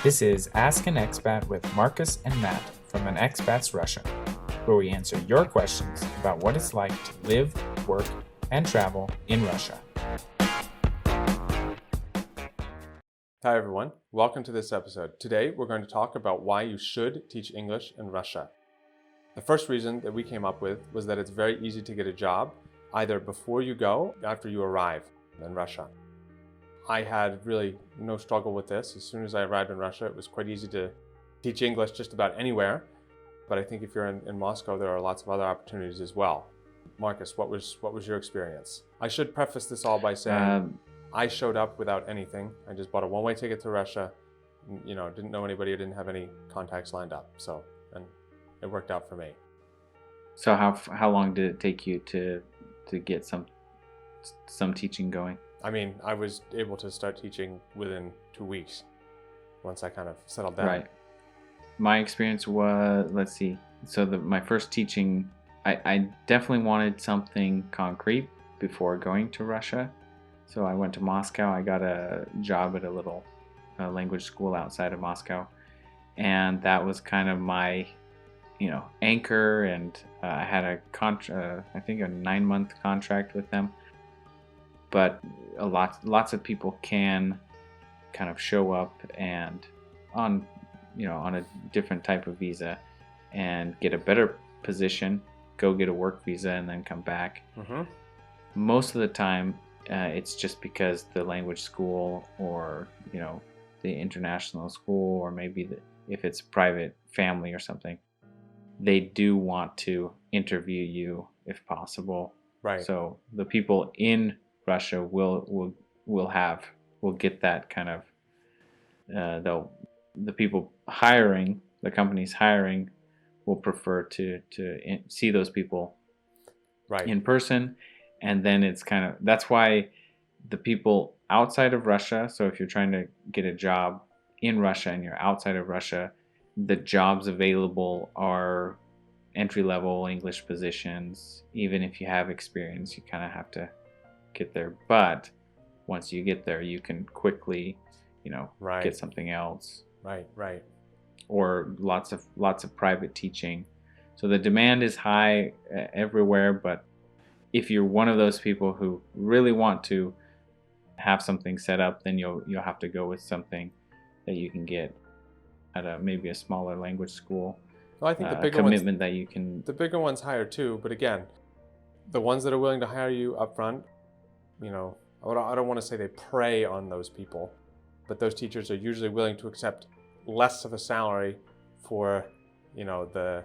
This is Ask an Expat with Marcus and Matt from An Expat's Russia, where we answer your questions about what it's like to live, work, and travel in Russia. Hi everyone, welcome to this episode. Today we're going to talk about why you should teach English in Russia. The first reason that we came up with was that it's very easy to get a job either before you go or after you arrive in Russia. I had really no struggle with this. As soon as I arrived in Russia, it was quite easy to teach English just about anywhere. But I think if you're in Moscow, there are lots of other opportunities as well. Marcus, what was your experience? I should preface this all by saying I showed up without anything. I just bought a one-way ticket to Russia. Didn't know anybody. I didn't have any contacts lined up. And it worked out for me. So how long did it take you to get some teaching going? I mean, I was able to start teaching within 2 weeks once I kind of settled down. Right. My experience was, my first teaching, I definitely wanted something concrete before going to Russia. So I went to Moscow. I got a job at a little language school outside of Moscow. And that was kind of my, anchor. And I had a 9-month contract with them. But lots of people can kind of show up and on a different type of visa and get a better position, go get a work visa and then come back. Mm-hmm. Most of the time, it's just because the language school or, the international school, or maybe if it's private family or something, they do want to interview you if possible. Right. So the people in Russia will get that kind of the people hiring, the companies hiring, will prefer to see those people right in person, and then it's kind of, that's why the people outside of Russia, so if you're trying to get a job in Russia and you're outside of Russia, the jobs available are entry-level English positions. Even if you have experience, you kind of have to get there, but once you get there, you can quickly, right. get something else. Right. Or lots of private teaching. So the demand is high everywhere, but if you're one of those people who really want to have something set up, then you'll have to go with something that you can get at maybe a smaller language school. Well, I think the bigger commitment that you can. The bigger ones hire too, but again, the ones that are willing to hire you up front, I don't want to say they prey on those people, but those teachers are usually willing to accept less of a salary for, the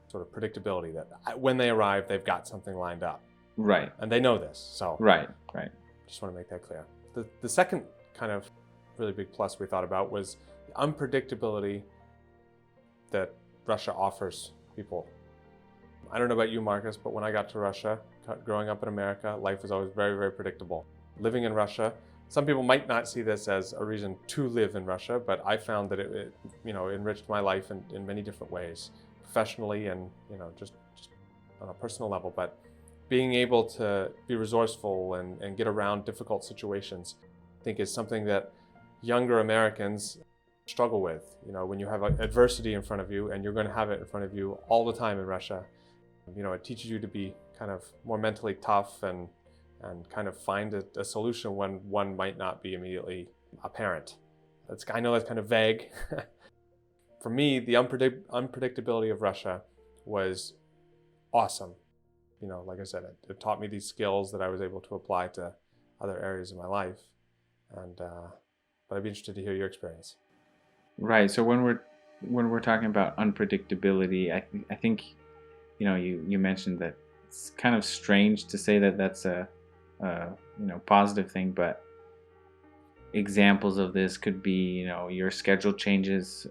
sort of predictability that when they arrive, they've got something lined up. Right. And they know this, so. Right. Just want to make that clear. The second kind of really big plus we thought about was the unpredictability that Russia offers people. I don't know about you, Marcus, but when I got to Russia, growing up in America, life was always very, very predictable. Living in Russia, some people might not see this as a reason to live in Russia, but I found that it enriched my life in many different ways, professionally and, just on a personal level. But being able to be resourceful and get around difficult situations, I think is something that younger Americans struggle with. When you have adversity in front of you, and you're going to have it in front of you all the time in Russia, it teaches you to be kind of more mentally tough and kind of find a solution when one might not be immediately apparent. I know that's kind of vague. For me, the unpredictability of Russia was awesome. Like I said, it taught me these skills that I was able to apply to other areas of my life. But I'd be interested to hear your experience. Right. So when we're talking about unpredictability, I think, you mentioned that it's kind of strange to say that that's a positive thing, but examples of this could be, your schedule changes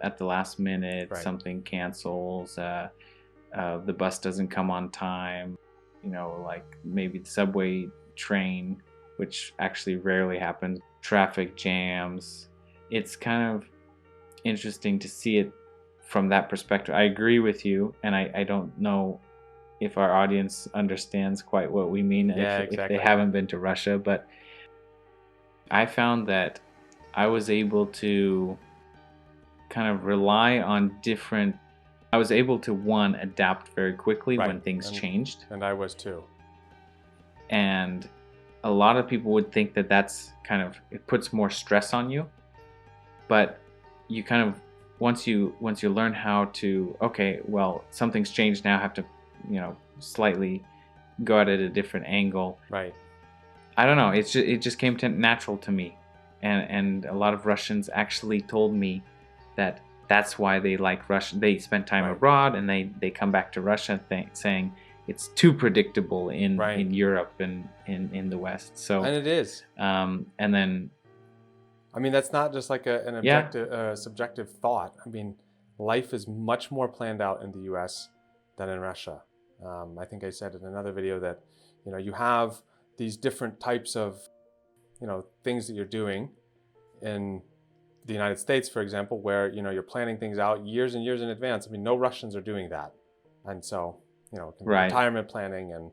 at the last minute, right. Something cancels, the bus doesn't come on time, like maybe the subway train, which actually rarely happens, traffic jams. It's kind of interesting to see it from that perspective. I agree with you, and I don't know if our audience understands quite what we mean if they haven't been to Russia, but I found that I was able to kind of rely on different. I was able to adapt very quickly when things changed. And I was too. And a lot of people would think that that's kind of, it puts more stress on you, but you kind of, once you learn how to, okay, well, something's changed now, I have to, slightly go at it at a different angle. Right. I don't know. It just came natural to me, and a lot of Russians actually told me that that's why they like Russia. They spend time abroad, and they come back to Russia saying it's too predictable in Europe and in the West. So and it is. And then, I mean, that's not just like an objective, subjective thought. I mean, life is much more planned out in the U.S. than in Russia. I think I said in another video that, you have these different types of, things that you're doing in the United States, for example, where, you're planning things out years and years in advance. I mean, no Russians are doing that. And so, retirement planning. And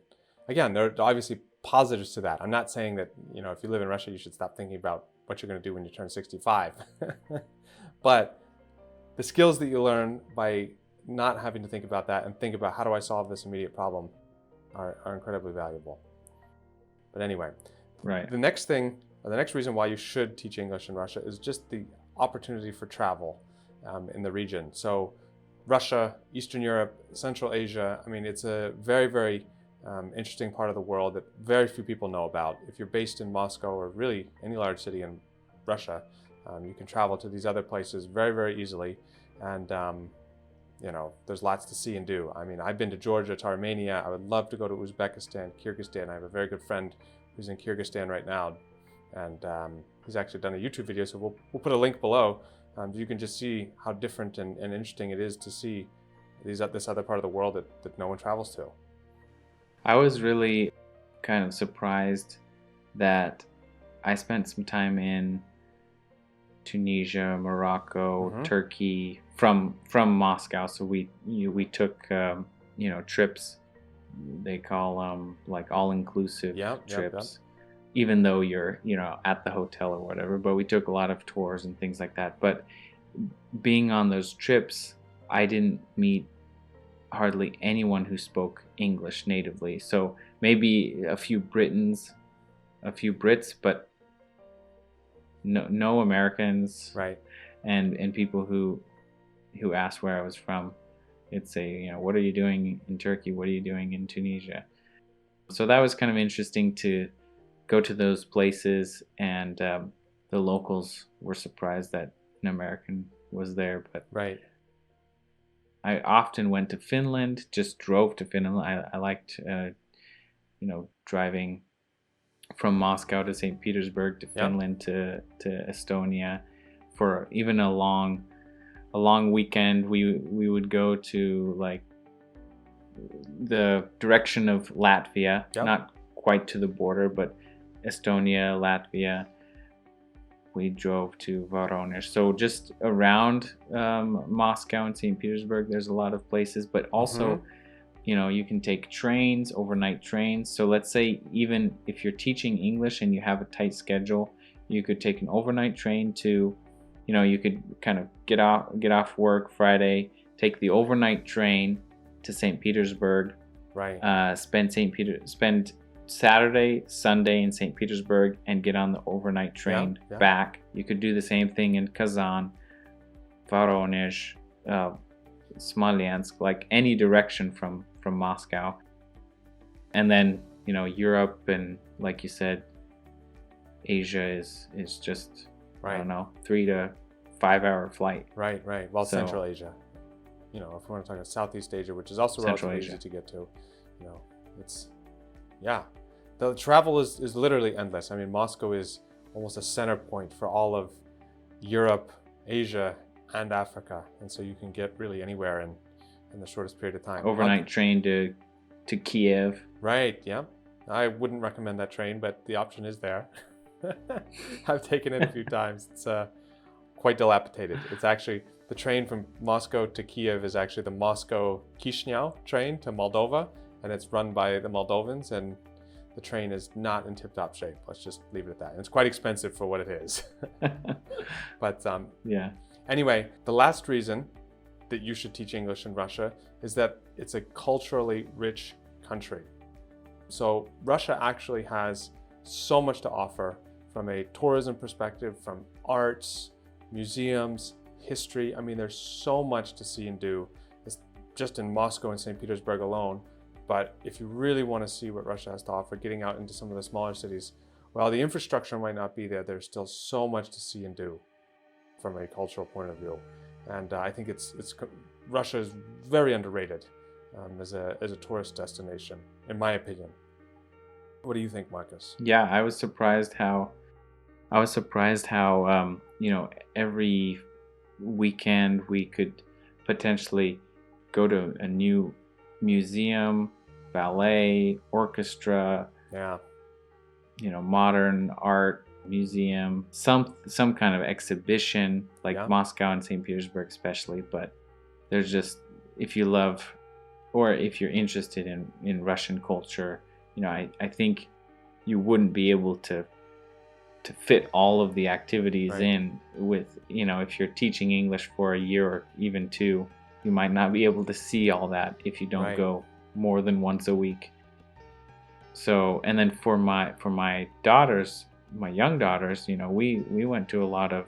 again, there are obviously positives to that. I'm not saying that, if you live in Russia, you should stop thinking about what you're going to do when you turn 65. But the skills that you learn by not having to think about that and think about how do I solve this immediate problem are incredibly valuable. But anyway, the next thing, or the next reason why you should teach English in Russia is just the opportunity for travel in the region. So Russia, Eastern Europe, Central Asia, I mean, it's a very, very interesting part of the world that very few people know about. If you're based in Moscow or really any large city in Russia, you can travel to these other places very, very easily. And there's lots to see and do. I mean, I've been to Georgia, to Armenia. I would love to go to Uzbekistan, Kyrgyzstan. I have a very good friend who's in Kyrgyzstan right now, and he's actually done a YouTube video, so we'll put a link below. You can just see how different and interesting it is to see this other part of the world that no one travels to. I was really kind of surprised that I spent some time in Tunisia, Morocco, Turkey from Moscow. So we took trips. They call them like all-inclusive trips, even though you're at the hotel or whatever. But we took a lot of tours and things like that. But being on those trips, I didn't meet hardly anyone who spoke English natively. So maybe a few Brits, but no Americans, and people who asked where I was from. It'd say, what are you doing in Turkey? What are you doing in Tunisia? So that was kind of interesting to go to those places, and the locals were surprised that an American was there. But I often went to Finland, just drove to Finland. I liked, driving from Moscow to St. Petersburg to Finland to Estonia. For even a long weekend, we would go to like the direction of Latvia, not quite to the border, but Estonia, Latvia. We drove to Voronezh. So just around Moscow and St. Petersburg, there's a lot of places, but also you can take trains, overnight trains. So let's say even if you're teaching English and you have a tight schedule, you could take an overnight train to, you could kind of get off work Friday, take the overnight train to St. Petersburg, spend Saturday, Sunday in St. Petersburg, and get on the overnight train back. You could do the same thing in Kazan, Voronezh, Smolensk, like any direction from Moscow. And then Europe, and like you said, Asia is just I don't know, 3 to 5 hour flight. Right. Well, Central Asia, if we want to talk about Southeast Asia, which is also relatively easy to get to, it's the travel is literally endless. I mean, Moscow is almost a center point for all of Europe, Asia, and Africa, and so you can get really anywhere in the shortest period of time. Overnight train to Kiev. I wouldn't recommend that train, but the option is there. I've taken it a few times. It's quite dilapidated. It's actually, the train from Moscow to Kiev is actually the Moscow-Chisinau train to Moldova, and it's run by the Moldovans, and the train is not in tip-top shape. Let's just leave it at that. And it's quite expensive for what it is. But Yeah. anyway, the last reason that you should teach English in Russia is that it's a culturally rich country. So Russia actually has so much to offer from a tourism perspective, from arts, museums, history. I mean, there's so much to see and do. It's just in Moscow and St. Petersburg alone. But if you really want to see what Russia has to offer, getting out into some of the smaller cities, while the infrastructure might not be there, there's still so much to see and do from a cultural point of view. And I think Russia is very underrated as a tourist destination, in my opinion. What do you think, Marcus? Yeah, I was surprised how every weekend we could potentially go to a new museum, ballet, orchestra, Yeah. Modern art museum, some kind of exhibition, like Moscow and St. Petersburg especially. But there's just, if you love or if you're interested in Russian culture, I think you wouldn't be able to fit all of the activities in with, if you're teaching English for a year or even two, you might not be able to see all that if you don't go more than once a week. So, and then for my daughters, my young daughters, we went to a lot of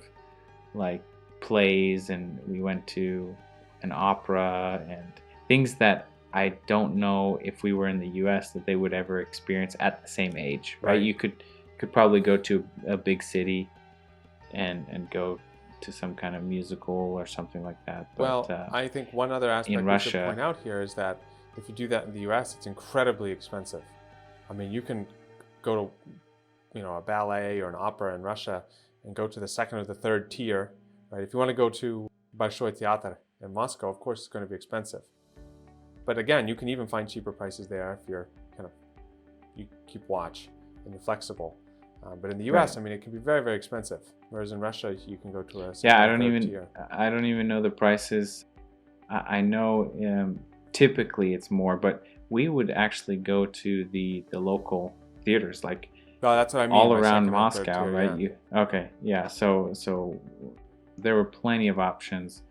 like plays, and we went to an opera and things that I don't know if we were in the US that they would ever experience at the same age, right? You could probably go to a big city and go to some kind of musical or something like that. But, well, I think one other aspect we should point out here is that if you do that in the US, it's incredibly expensive. I mean, you can go to, a ballet or an opera in Russia and go to the second or the third tier, right? If you want to go to Большой театр in Moscow, of course, it's going to be expensive. But again, you can even find cheaper prices there if you keep watch and you're flexible. But in the US, I mean, it can be very, very expensive. Whereas in Russia, you can go to a second or third tier. I don't even know the prices. I know typically it's more, but we would actually go to the local theaters, like that's what I mean, all around Moscow, right? Yeah. So there were plenty of options.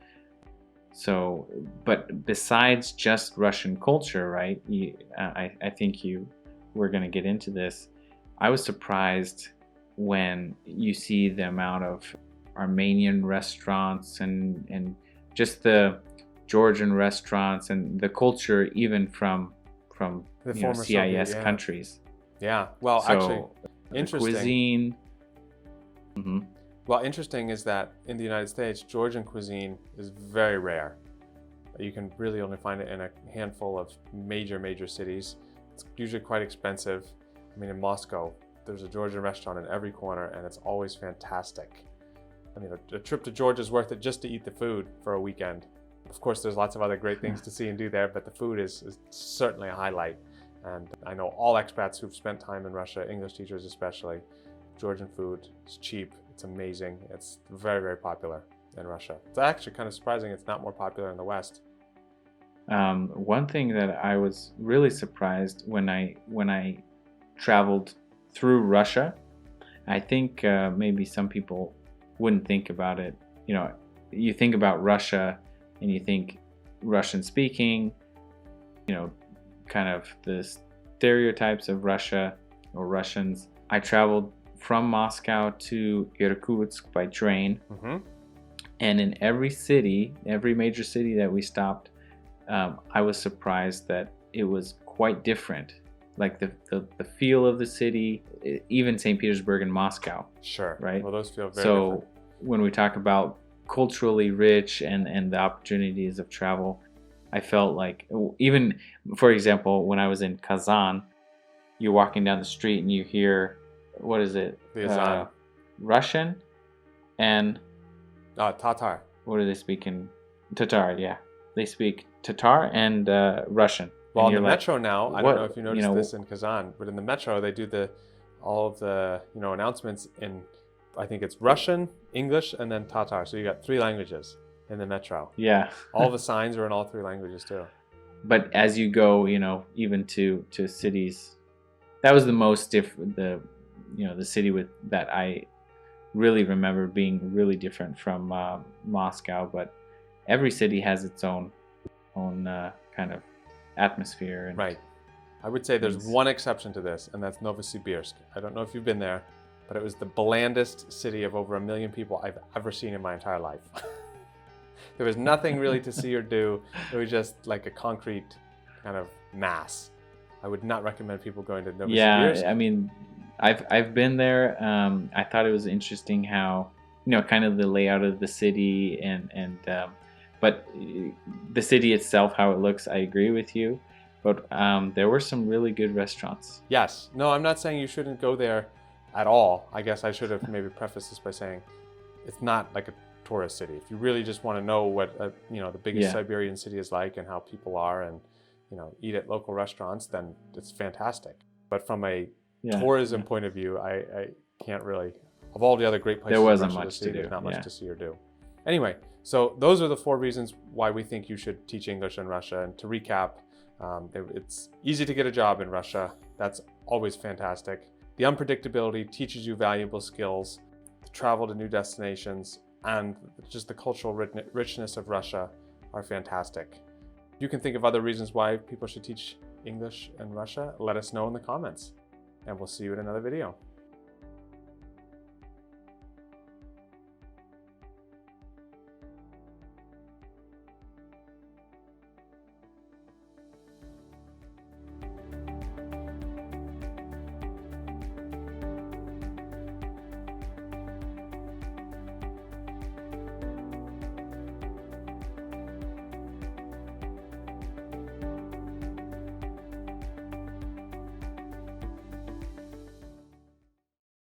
So, but besides just Russian culture, right? I think we're going to get into this. I was surprised when you see the amount of Armenian restaurants and just the Georgian restaurants and the culture even from the former CIS Soviet, countries. Yeah. Well, so, actually, interesting. Cuisine. Mm-hmm. Well, interesting is that in the United States, Georgian cuisine is very rare. You can really only find it in a handful of major cities. It's usually quite expensive. I mean, in Moscow, there's a Georgian restaurant in every corner, and it's always fantastic. I mean, a trip to Georgia is worth it just to eat the food for a weekend. Of course, there's lots of other great things to see and do there, but the food is certainly a highlight. And I know all expats who've spent time in Russia, English teachers especially, Georgian food is cheap, it's amazing, it's very, very popular in Russia. It's actually kind of surprising it's not more popular in the West. One thing that I was really surprised when I traveled through Russia, I think maybe some people wouldn't think about it. You think about Russia and you think Russian speaking, kind of the stereotypes of Russia or Russians. I traveled from Moscow to Irkutsk by train. Mm-hmm. And in every major city that we stopped, I was surprised that it was quite different. Like the feel of the city, even St. Petersburg and Moscow. Sure. Right? Well, those feel very different. So when we talk about culturally rich and the opportunities of travel, I felt like, even, for example, when I was in Kazan, you're walking down the street and you hear, what is it? Russian and... Tatar. What do they speak in? Tatar, yeah. They speak Tatar and Russian. Well, in the metro now, I don't know if you noticed this in Kazan, but in the metro they do all of the announcements in, I think it's Russian, English, and then Tatar. So you got 3 languages in the metro. Yeah. All the signs are in all 3 languages too. But as you go, even to cities, that was the most different. The city that I really remember being really different from Moscow. But every city has its own kind of atmosphere. And Right. I would say there's things. one exception to this, and that's Novosibirsk. I don't know if you've been there, but it was the blandest city of over 1 million people I've ever seen in my entire life. There was nothing really to see or do. It was just like a concrete kind of mass. I would not recommend people going to Novosibirsk. Yeah, I mean, I've been there. I thought it was interesting how, kind of the layout of the city but the city itself, how it looks, I agree with you. But there were some really good restaurants. Yes. No, I'm not saying you shouldn't go there at all. I guess I should have maybe prefaced this by saying it's not like a tourist city. If you really just want to know what the biggest Siberian city is like and how people are, and eat at local restaurants, then it's fantastic. But from a tourism point of view, I can't really. Of all the other great places, there wasn't in Russia much to see, to do. there's not much to see or do. Anyway, so those are the 4 reasons why we think you should teach English in Russia. And to recap, it's easy to get a job in Russia. That's always fantastic. The unpredictability teaches you valuable skills to travel to new destinations, and just the cultural richness of Russia are fantastic. You can think of other reasons why people should teach English in Russia. Let us know in the comments, and we'll see you in another video.